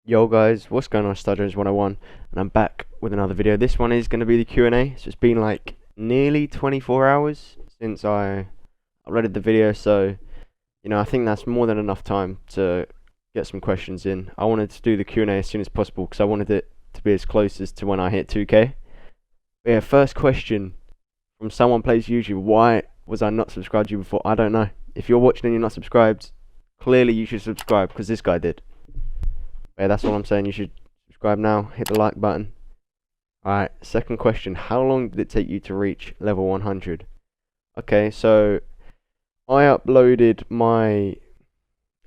Yo guys, what's going on? Studgers 101, and I'm back with another video. This one is going to be the Q&A. So it's been like nearly 24 hours since I uploaded the video, so I think that's more than enough time to get some questions in. I wanted to do the Q&A as soon as possible because I wanted it to be as close as to when I hit 2K. But yeah, first question from someone plays YouTube. Why was I not subscribed to you before? I don't know. If you're watching and you're not subscribed, clearly you should subscribe because this guy did. Yeah, that's all I'm saying. You should subscribe now. Hit the like button. Alright, second question. How long did it take you to reach level 100? Okay, so I uploaded my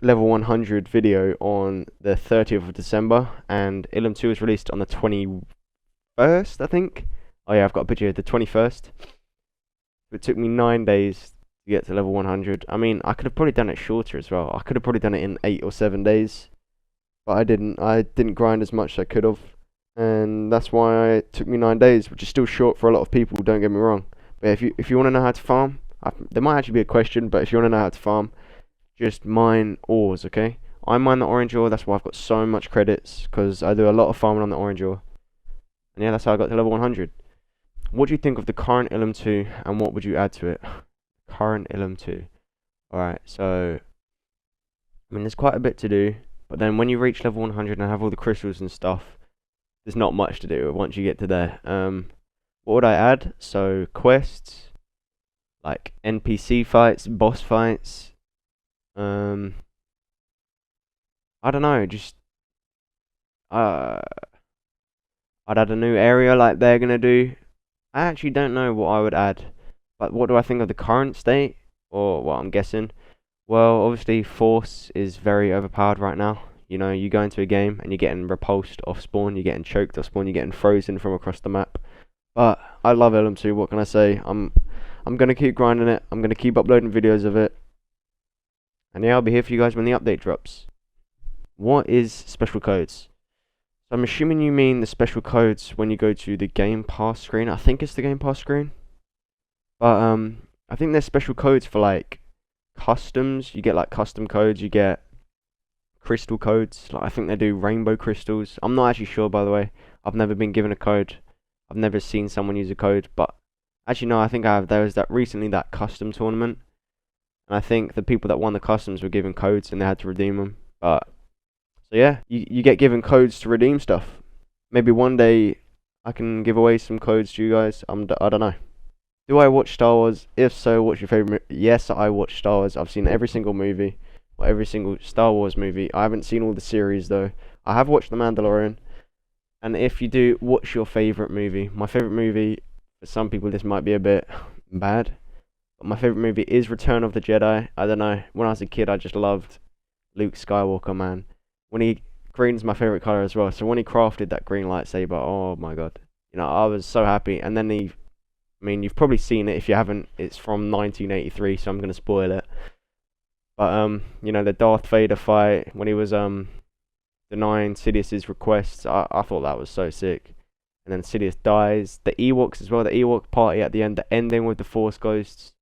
level 100 video on the 30th of December, and Ilum 2 was released on the 21st, I think. Oh yeah, I've got a picture here, the 21st. It took me 9 days to get to level 100. I mean, I could have probably done it shorter as well. I could have probably done it in 8 or 7 days. But I didn't grind as much as I could have, and that's why it took me 9 days, which is still short for a lot of people. Don't get me wrong. But if you want to know how to farm, there might actually be a question. But if you want to know how to farm, just mine ores, okay? I mine the orange ore. That's why I've got so much credits, because I do a lot of farming on the orange ore. And yeah, that's how I got to level 100. What do you think of the current Ilum 2, and what would you add to it? Current Ilum 2. Alright, so I mean, there's quite a bit to do. But then when you reach level 100 and have all the crystals and stuff, there's not much to do once you get to there. What would I add? So quests, like NPC fights, boss fights. I don't know, just I'd add a new area like they're gonna do. I actually don't know what I would add. But what do I think of the current state? Or what I'm guessing? Well, obviously, Force is very overpowered right now. You go into a game and you're getting repulsed off spawn, you're getting choked off spawn, you're getting frozen from across the map. But I love Ilum 2. What can I say? I'm gonna keep grinding it. I'm gonna keep uploading videos of it. And yeah, I'll be here for you guys when the update drops. What is special codes? So I'm assuming you mean the special codes when you go to the Game Pass screen. I think it's the Game Pass screen. But I think there's special codes for like customs. You get like custom codes, you get crystal codes. Like I think they do rainbow crystals. I'm not actually sure, by the way. I've never been given a code. I've never seen someone use a code, but actually no, I think I have. There was that recently, that custom tournament, and I think the people that won the customs were given codes and they had to redeem them. But so yeah, you get given codes to redeem stuff. Maybe one day I can give away some codes to you guys. I don't know. Do I watch Star Wars? If so, what's your favorite? Yes, I watch Star Wars. I've seen every single movie, or every single Star Wars movie. I haven't seen all the series though. I have watched The Mandalorian. And if you do, what's your favorite movie? My favorite movie, for some people this might be a bit bad, but my favorite movie is Return of the Jedi. I don't know. When I was a kid, I just loved Luke Skywalker, man. Green's my favorite color as well. So when he crafted that green lightsaber, oh my god, I was so happy. And then I mean, you've probably seen it. If you haven't, it's from 1983, so I'm gonna spoil it. But the Darth Vader fight when he was denying Sidious's requests, I thought that was so sick. And then Sidious dies. The Ewoks as well. The Ewok party at the end. The ending with the Force ghosts.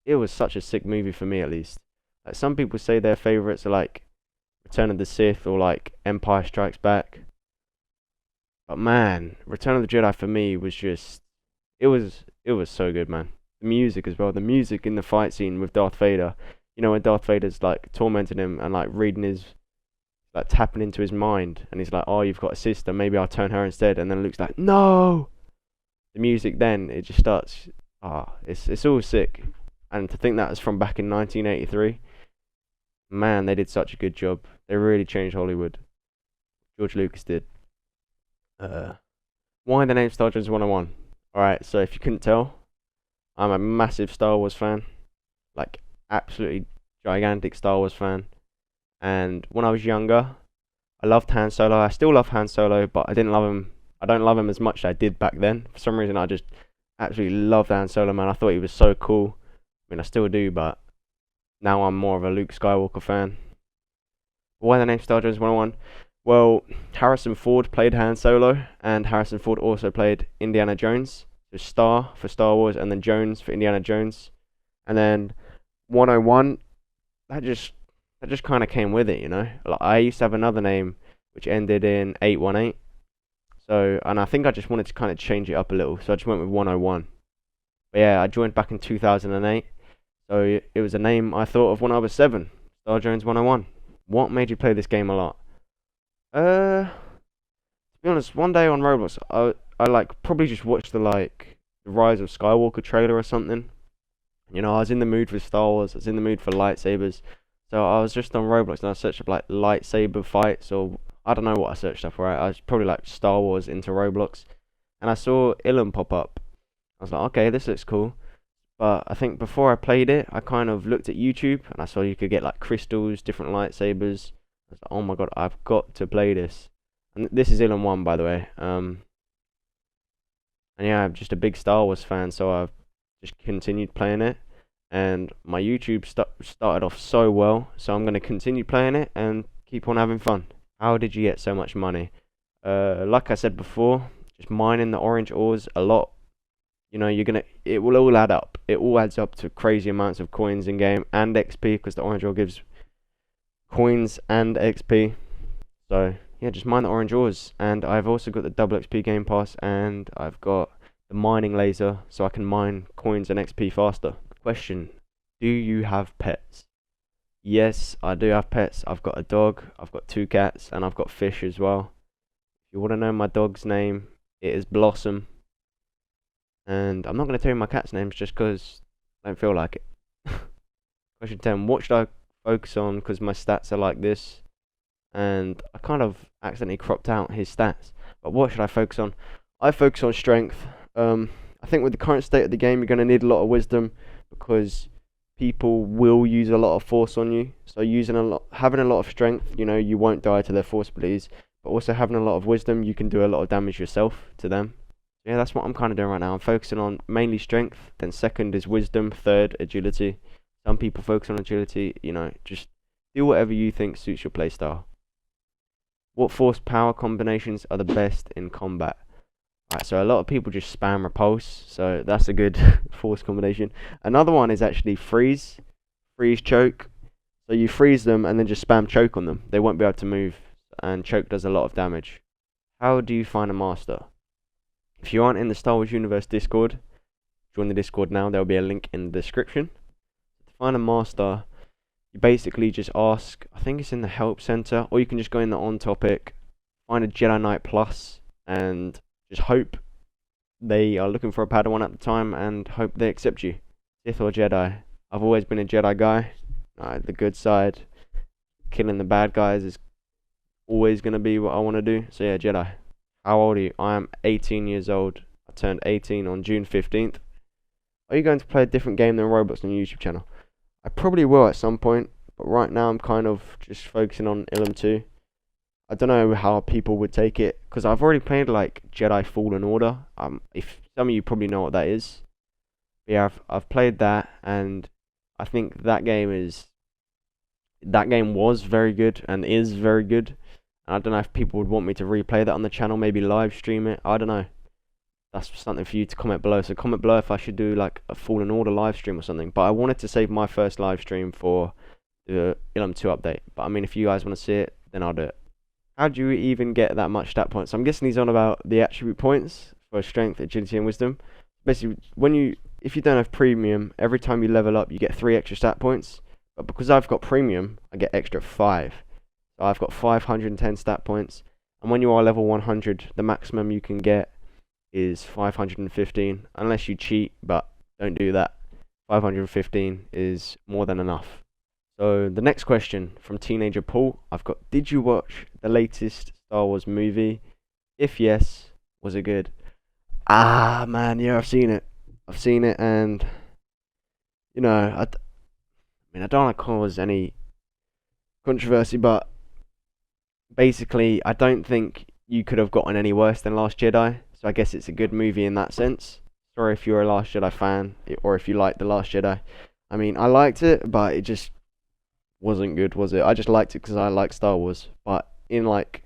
It was such a sick movie for me, at least. Like some people say their favorites are like Return of the Sith or like Empire Strikes Back. But man, Return of the Jedi for me was just. It was so good, man. The music as well. The music in the fight scene with Darth Vader. When Darth Vader's like tormenting him and like reading his, like tapping into his mind, and he's like, "Oh, you've got a sister. Maybe I'll turn her instead." And then Luke's like, "No." The music then it just starts. It's all sick. And to think that was from back in 1983. Man, they did such a good job. They really changed Hollywood. George Lucas did. Why the name Star Wars 101? Alright, so if you couldn't tell, I'm a massive Star Wars fan. Like, absolutely gigantic Star Wars fan. And when I was younger, I loved Han Solo. I still love Han Solo, but I didn't love him. I don't love him as much as I did back then. For some reason, I just absolutely loved Han Solo, man. I thought he was so cool. I mean, I still do, but now I'm more of a Luke Skywalker fan. Why the name Star Wars 101? Well, Harrison Ford played Han Solo, and Harrison Ford also played Indiana Jones. So Star for Star Wars, and then Jones for Indiana Jones. And then 101, that just kind of came with it, Like, I used to have another name which ended in 818. So, and I think I just wanted to kind of change it up a little, so I just went with 101. But yeah, I joined back in 2008. So it was a name I thought of when I was 7. Star Jones 101. What made you play this game a lot? To be honest, one day on Roblox, I like probably just watched the Rise of Skywalker trailer or something. You know, I was in the mood for Star Wars. I was in the mood for lightsabers. So I was just on Roblox and I searched up like lightsaber fights, or I don't know what I searched up for. Right? I was probably like Star Wars into Roblox, and I saw Ilum pop up. I was like, okay, this looks cool. But I think before I played it, I kind of looked at YouTube and I saw you could get like crystals, different lightsabers. I was like, oh my god, I've got to play this. And this is Ilum 1, by the way. And yeah, I'm just a big Star Wars fan, so I've just continued playing it. And my YouTube started off so well, so I'm going to continue playing it and keep on having fun. How did you get so much money? Like I said before, just mining the orange ores a lot. You know, it will all add up. It all adds up to crazy amounts of coins in game and XP, because the orange ore gives coins and XP. So yeah, just mine the orange ores. And I've also got the double XP game pass, and I've got the mining laser, so I can mine coins and XP faster. Question: do you have pets? Yes, I do have pets. I've got a dog, I've got 2 cats, and I've got fish as well. If you want to know my dog's name, it is Blossom. And I'm not going to tell you my cat's names just because I don't feel like it. Question 10. What should I focus on, because my stats are like this? And I kind of accidentally cropped out his stats. But what should I focus on? I focus on strength. I think with the current state of the game, you're going to need a lot of wisdom, because people will use a lot of force on you. So having a lot of strength, you know, you won't die to their force abilities. But also having a lot of wisdom, you can do a lot of damage yourself to them. Yeah, that's what I'm kind of doing right now. I'm focusing on mainly strength, then second is wisdom, third agility. Some people focus on agility, you know, just do whatever you think suits your playstyle. What force power combinations are the best in combat? Right, so a lot of people just spam repulse, so that's a good force combination. Another one is actually freeze choke. So you freeze them and then just spam choke on them. They won't be able to move, and choke does a lot of damage. How do you find a master? If you aren't in the Star Wars Universe Discord, join the Discord now. There'll be a link in the description. To find a master, you basically just ask, I think it's in the help center, or you can just go in the on topic, find a Jedi Knight Plus, and just hope they are looking for a Padawan at the time, and hope they accept you. Sith or Jedi? I've always been a Jedi guy. The good side, killing the bad guys, is always going to be what I want to do. So yeah, Jedi. How old are you? I am 18 years old. I turned 18 on June 15th. Are you going to play a different game than Roblox on your YouTube channel? I probably will at some point, but right now I'm kind of just focusing on Ilum 2. I don't know how people would take it, because I've already played like Jedi Fallen Order. If some of you probably know what that is. But yeah, I've played that, and I think that game was very good and is very good. I don't know if people would want me to replay that on the channel, maybe live stream it. I don't know. That's something for you to comment below. So comment below if I should do like a Fallen Order live stream or something. But I wanted to save my first live stream for the Ilum 2 update. But I mean, if you guys want to see it, then I'll do it. How do you even get that much stat points? I'm guessing he's on about the attribute points for strength, agility, and wisdom. Basically, if you don't have premium, every time you level up, you get 3 extra stat points. But because I've got premium, I get extra 5. I've got 510 stat points, and when you are level 100, the maximum you can get is 515, unless you cheat, but don't do that. 515 is more than enough. So the next question from Teenager Paul, I've got, did you watch the latest Star Wars movie? If yes, was it good? Man, yeah, I've seen it, and you know, I don't want to cause any controversy, but basically, I don't think you could have gotten any worse than Last Jedi, so I guess it's a good movie in that sense. Sorry if you're a Last Jedi fan, or if you like The Last Jedi. I mean, I liked it, but it just wasn't good, was it? I just liked it because I like Star Wars, but in like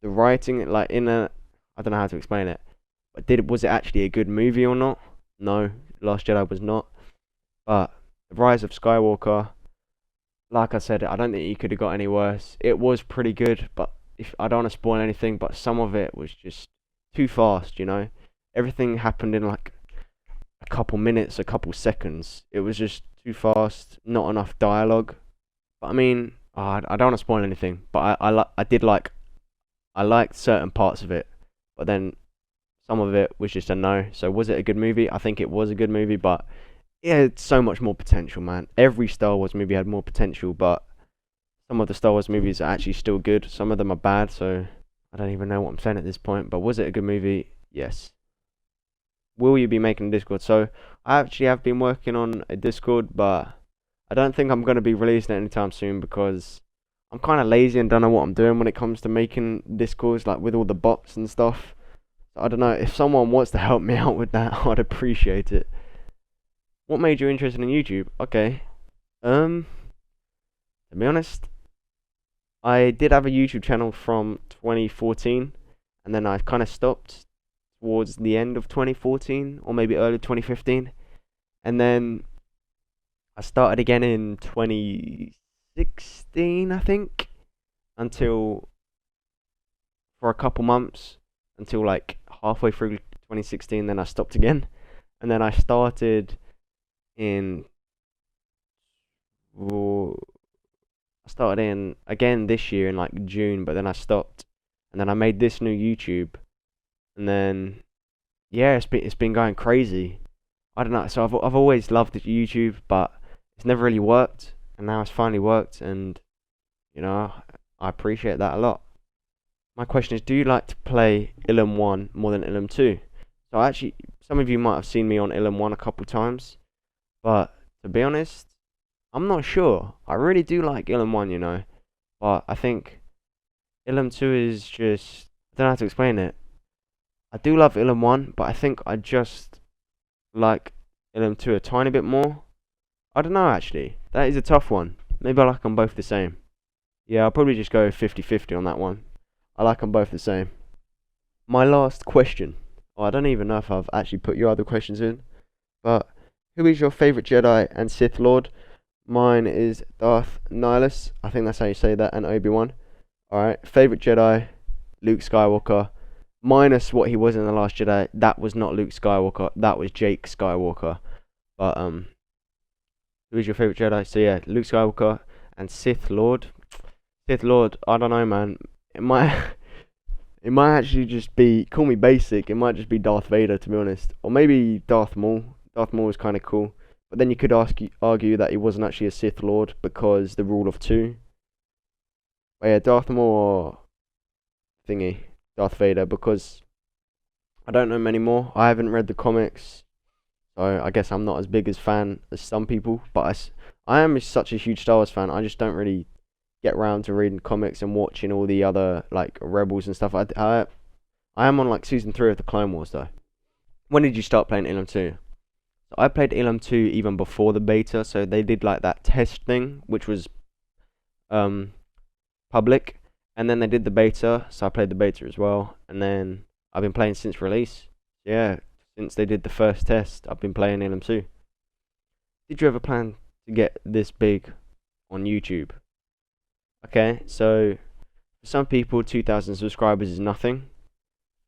the writing, like I don't know how to explain it, but was it actually a good movie or not? No, Last Jedi was not. But The Rise of Skywalker, like I said, I don't think you could have got any worse. It was pretty good, but if I don't want to spoil anything, but some of it was just too fast, you know. Everything happened in like a couple minutes, a couple seconds. It was just too fast, not enough dialogue. But I mean, I don't want to spoil anything, but I liked certain parts of it, but then some of it was just a no. So was it a good movie? I think it was a good movie, but it had so much more potential, man. Every Star Wars movie had more potential, but some of the Star Wars movies are actually still good. Some of them are bad, so I don't even know what I'm saying at this point. But was it a good movie? Yes. Will you be making a Discord? So I actually have been working on a Discord, but I don't think I'm going to be releasing it anytime soon because I'm kind of lazy and don't know what I'm doing when it comes to making Discords, like with all the bots and stuff. So I don't know, if someone wants to help me out with that, I'd appreciate it. What made you interested in YouTube? Okay. To be honest, I did have a YouTube channel from 2014, and then I kind of stopped towards the end of 2014 or maybe early 2015, and then I started again in 2016, I think, until for a couple months until like halfway through 2016. Then I stopped again, and then I started in. I started in again this year in like June, but then I stopped, and then I made this new YouTube, and then yeah, it's been going crazy. I don't know. So I've always loved YouTube, but it's never really worked, and now it's finally worked, and you know I appreciate that a lot. My question is, do you like to play Ilum 1 more than Ilum 2? So actually, some of you might have seen me on Ilum 1 a couple times, but to be honest, I'm not sure. I really do like Ilum 1, you know, but I think Ilum 2 is just, I don't know how to explain it. I do love Ilum 1, but I think I just like Ilum 2 a tiny bit more. I don't know actually. That is a tough one. Maybe I like them both the same. Yeah, I'll probably just go 50-50 on that one. I like them both the same. My last question. Oh, I don't even know if I've actually put your other questions in, but who is your favorite Jedi and Sith Lord? Mine is Darth Nihilus. I think that's how you say that, and Obi-Wan. Alright, favorite Jedi, Luke Skywalker. Minus what he was in The Last Jedi. That was not Luke Skywalker. That was Jake Skywalker. But who is your favorite Jedi? So yeah, Luke Skywalker and Sith Lord. Sith Lord, I don't know, man. It might it might actually just be, call me basic, it might just be Darth Vader, to be honest, or maybe Darth Maul. Darth Maul is kind of cool, but then you could argue that he wasn't actually a Sith Lord because the rule of two. But yeah, Darth Maul or thingy, Darth Vader, because I don't know many more. I haven't read the comics, so I guess I'm not as big as fan as some people. But I am such a huge Star Wars fan. I just don't really get round to reading comics and watching all the other like Rebels and stuff. I am on like season 3 of the Clone Wars though. When did you start playing Ilum 2? So I played Ilum 2 even before the beta. So they did like that test thing, which was public, and then they did the beta. So I played the beta as well, and then I've been playing since release. Yeah, since they did the first test, I've been playing Ilum 2. Did you ever plan to get this big on YouTube? Okay, so for some people, 2,000 subscribers is nothing.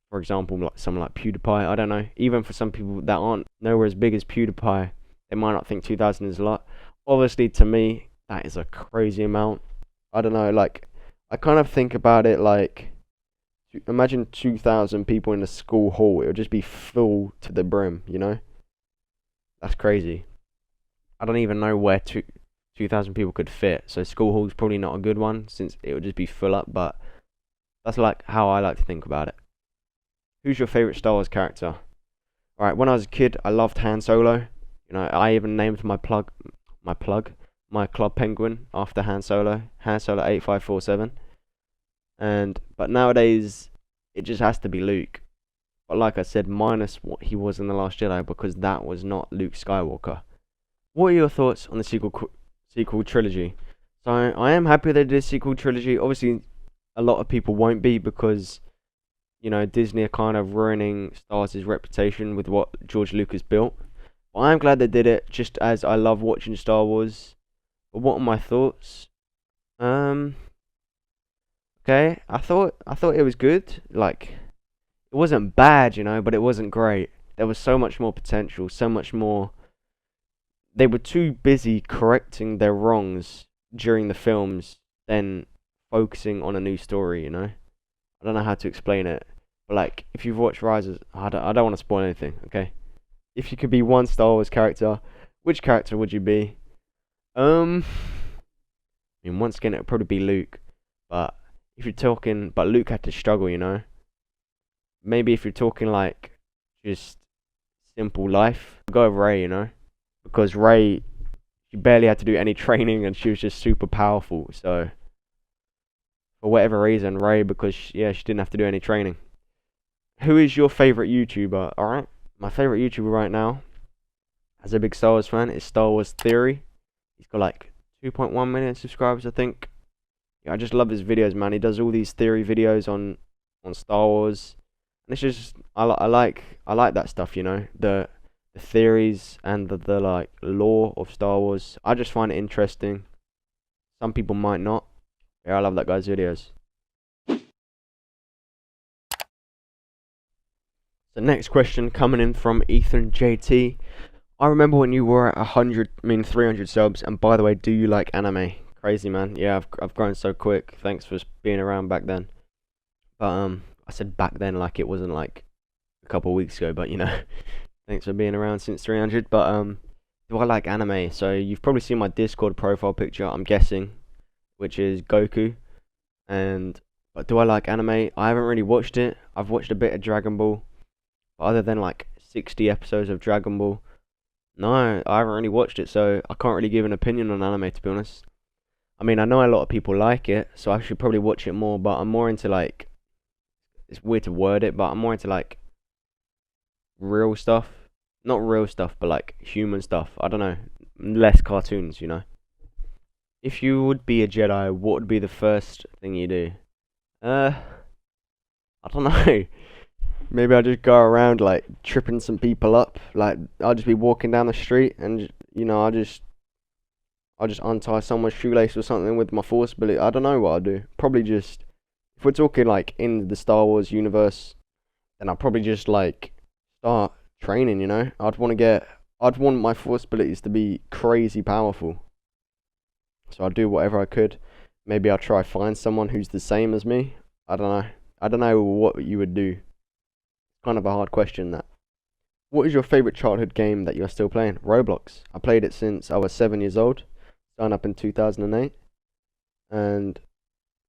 For example, like someone like PewDiePie, I don't know. Even for some people that aren't nowhere as big as PewDiePie, they might not think 2,000 is a lot. Obviously, to me, that is a crazy amount. I don't know, like, I kind of think about it like, imagine 2,000 people in a school hall. It would just be full to the brim, you know? That's crazy. I don't even know where 2,000 people could fit. So school hall's probably not a good one since it would just be full up, but that's like how I like to think about it. Who's your favorite Star Wars character? Alright, when I was a kid, I loved Han Solo. You know, I even named my club penguin after Han Solo 8547. But nowadays it just has to be Luke. But like I said, minus what he was in The Last Jedi, because that was not Luke Skywalker. What are your thoughts on the sequel trilogy? So I am happy they did a sequel trilogy. Obviously, a lot of people won't be because, you know, Disney are kind of ruining Star Wars' reputation with what George Lucas built. But I am glad they did it, just as I love watching Star Wars. But what are my thoughts? Okay, Okay, I thought it was good. Like it wasn't bad, but it wasn't great. There was so much more potential, so much more. They were too busy correcting their wrongs during the films than focusing on a new story. I don't know how to explain it, but like if you've watched Rises, I don't want to spoil anything. Okay, if you could be one Star Wars character, which character would you be? I mean, once again, it would probably be Luke, but if you're talking, but Luke had to struggle. Maybe if you're talking like just simple life, go with Ray. Because Ray, she barely had to do any training and she was just super powerful. So for whatever reason, Ray, because she didn't have to do any training. Who is your favorite YouTuber? All right, my favorite YouTuber right now, as a big Star Wars fan, is Star Wars Theory. He's got like 2.1 million subscribers, I think. Yeah, I just love his videos, man. He does all these theory videos on Star Wars, and it's just I like that stuff. The theories and the like lore of Star Wars. I just find it interesting. Some people might not. Yeah, I love that guy's videos. The next question coming in from Ethan JT. I remember when you were at 300 subs, and by the way, do you like anime? Crazy, man. Yeah, I've grown so quick. Thanks for being around back then. But I said back then like it wasn't like a couple of weeks ago, but thanks for being around since 300. But do I like anime? So you've probably seen my Discord profile picture, I'm guessing, which is Goku. But do I like anime? I haven't really watched it. I've watched a bit of Dragon Ball, but other than like 60 episodes of Dragon Ball, no, I haven't really watched it, so I can't really give an opinion on anime, to be honest. I mean, I know a lot of people like it, so I should probably watch it more, but I'm more into like, it's weird to word it, but I'm more into like real stuff. Not real stuff, but like human stuff. I don't know. Less cartoons. If you would be a Jedi, what would be the first thing you do? I don't know. Maybe I'll just go around like tripping some people up. Like I'll just be walking down the street and I'll just untie someone's shoelace or something with my force ability. I don't know what I'll do. Probably just, if we're talking like in the Star Wars universe, then I'll probably just like start training. I'd want my force abilities to be crazy powerful. So I'll do whatever I could. Maybe I'll try find someone who's the same as me. I don't know. I don't know what you would do. Kind of a hard question, that. What is your favorite childhood game that you're still playing? Roblox. I played it since I was 7 years old. Started up in 2008. And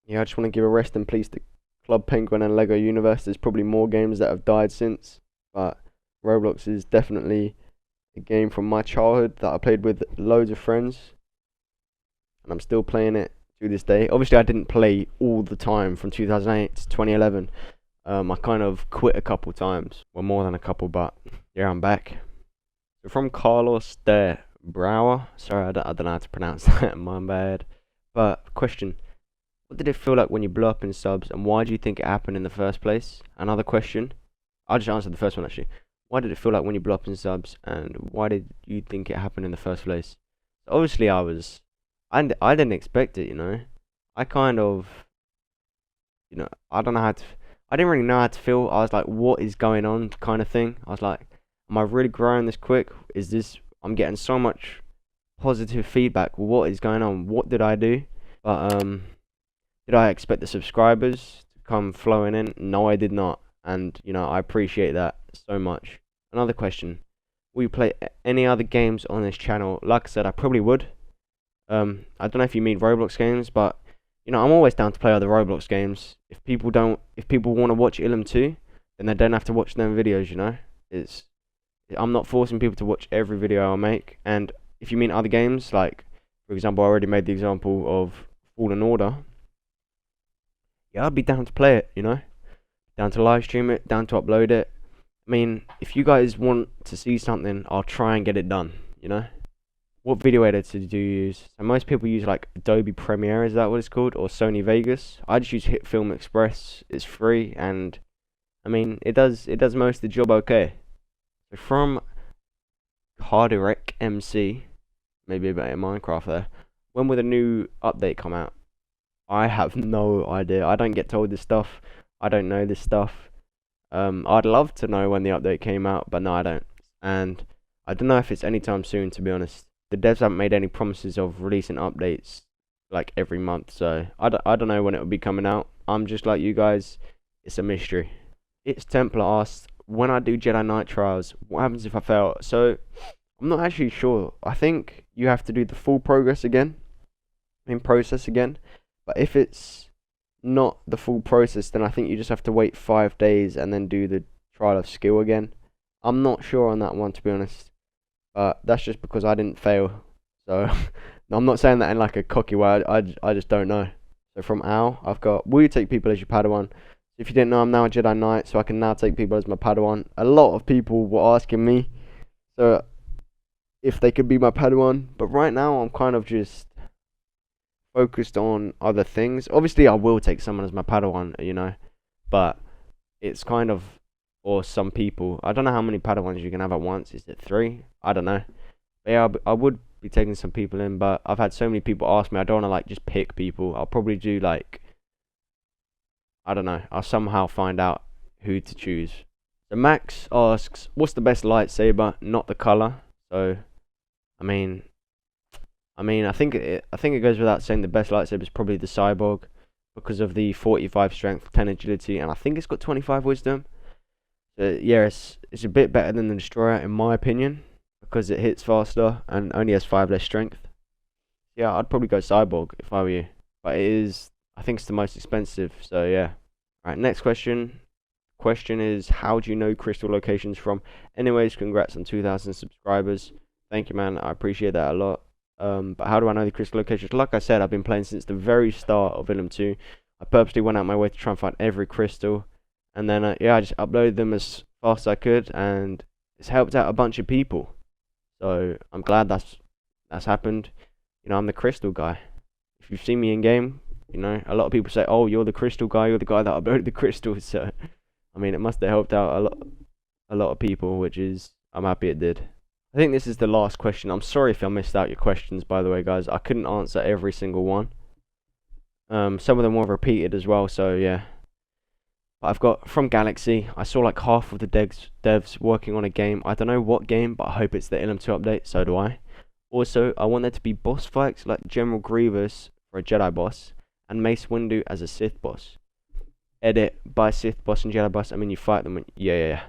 yeah, I just want to give a rest in peace to Club Penguin and Lego Universe. There's probably more games that have died since, but Roblox is definitely a game from my childhood that I played with loads of friends, and I'm still playing it to this day. Obviously, I didn't play all the time from 2008 to 2011. I kind of quit a couple times, well, more than a couple, but yeah, I'm back. So from Carlos de Brouwer, sorry, I don't know how to pronounce that, my bad. But question, what did it feel like when you blew up in subs, and why do you think it happened in the first place? Another question, I'll just answer the first one actually. Why did it feel like when you blew up in subs, and why did you think it happened in the first place? Obviously, I didn't expect it. I kind of, I don't know how to, I didn't really know how to feel. I was like, what is going on, kind of thing. I was like, am I really growing this quick? I'm getting so much positive feedback. What is going on? What did I do? But did I expect the subscribers to come flowing in? No, I did not. And I appreciate that so much. Another question, will you play any other games on this channel? Like I said, I probably would. I don't know if you mean Roblox games, but I'm always down to play other Roblox games. If people want to watch Ilum 2, then they don't have to watch them videos. I'm not forcing people to watch every video I make. And if you mean other games, like for example, I already made the example of Fallen Order. Yeah, I'd be down to play it. Down to live stream it, down to upload it. I mean, if you guys want to see something, I'll try and get it done. What video editor do you use? So most people use like Adobe Premiere, is that what it's called? Or Sony Vegas. I just use HitFilm Express. It's free, and I mean it does most of the job okay. So from Cardirect MC, maybe a bit of Minecraft there. When will the new update come out? I have no idea. I don't get told this stuff. I don't know this stuff. I'd love to know when the update came out, but no, I don't. And I don't know if it's anytime soon, to be honest. The devs haven't made any promises of releasing updates like every month, so I don't know when it will be coming out. I'm just like you guys. It's a mystery. It's Templar asked, when I do Jedi Knight trials, what happens if I fail? So I'm not actually sure. I think you have to do the full progress again, in process again. But if it's not the full process, then I think you just have to wait 5 days and then do the trial of skill again. I'm not sure on that one, to be honest. But that's just because I didn't fail. So I'm not saying that in like a cocky way. I just don't know. So from Al, I've got, will you take people as your Padawan? If you didn't know, I'm now a Jedi Knight, so I can now take people as my Padawan. A lot of people were asking me, so if they could be my Padawan, but right now I'm kind of just focused on other things. Obviously, I will take someone as my Padawan, but it's kind of, or some people. I don't know how many Padawans you can have at once. Is it 3? I don't know. But yeah, I would be taking some people in, but I've had so many people ask me. I don't want to like just pick people. I'll probably do like, I don't know. I'll somehow find out who to choose. So Max asks, what's the best lightsaber? Not the color. So, I mean, I think it goes without saying the best lightsaber is probably the Cyborg because of the 45 strength, 10 agility, and I think it's got 25 wisdom. So yeah, it's a bit better than the Destroyer in my opinion because it hits faster and only has 5 less strength. Yeah, I'd probably go Cyborg if I were you, but I think it's the most expensive. So yeah. All right, next question. Question is, how do you know crystal locations from? Anyways, congrats on 2,000 subscribers. Thank you, man. I appreciate that a lot. But how do I know the crystal locations? Like I said, I've been playing since the very start of Ilum 2. I purposely went out my way to try and find every crystal. And then, yeah, I just uploaded them as fast as I could. And it's helped out a bunch of people. So I'm glad that's happened. I'm the crystal guy. If you've seen me in game, a lot of people say, oh, you're the crystal guy. You're the guy that uploaded the crystals. So, I mean, it must have helped out a lot of people, which is, I'm happy it did. I think this is the last question. I'm sorry if I missed out your questions, by the way, guys. I couldn't answer every single one. Some of them were repeated as well, so yeah. But I've got from Galaxy. I saw like half of the devs working on a game. I don't know what game, but I hope it's the Ilum 2 update. So do I. Also, I want there to be boss fights like General Grievous for a Jedi boss and Mace Windu as a Sith boss. Edit by Sith boss and Jedi boss. I mean, you fight them. Yeah.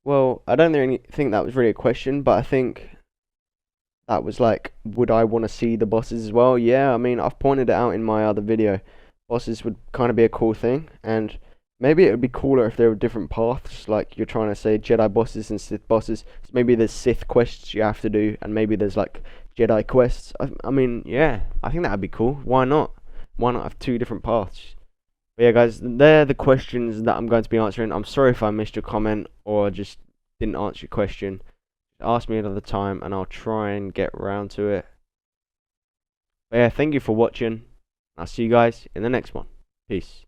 Well, I don't really think that was really a question, but I think that was like, would I want to see the bosses as well? Yeah, I mean, I've pointed it out in my other video. Bosses would kind of be a cool thing, and maybe it would be cooler if there were different paths, like you're trying to say Jedi bosses and Sith bosses. So maybe there's Sith quests you have to do, and maybe there's like Jedi quests. I mean, yeah, I think that would be cool. Why not? Why not have 2 different paths? But yeah, guys, they're the questions that I'm going to be answering. I'm sorry if I missed your comment or just didn't answer your question. Ask me another time and I'll try and get around to it. But yeah, thank you for watching. I'll see you guys in the next one. Peace.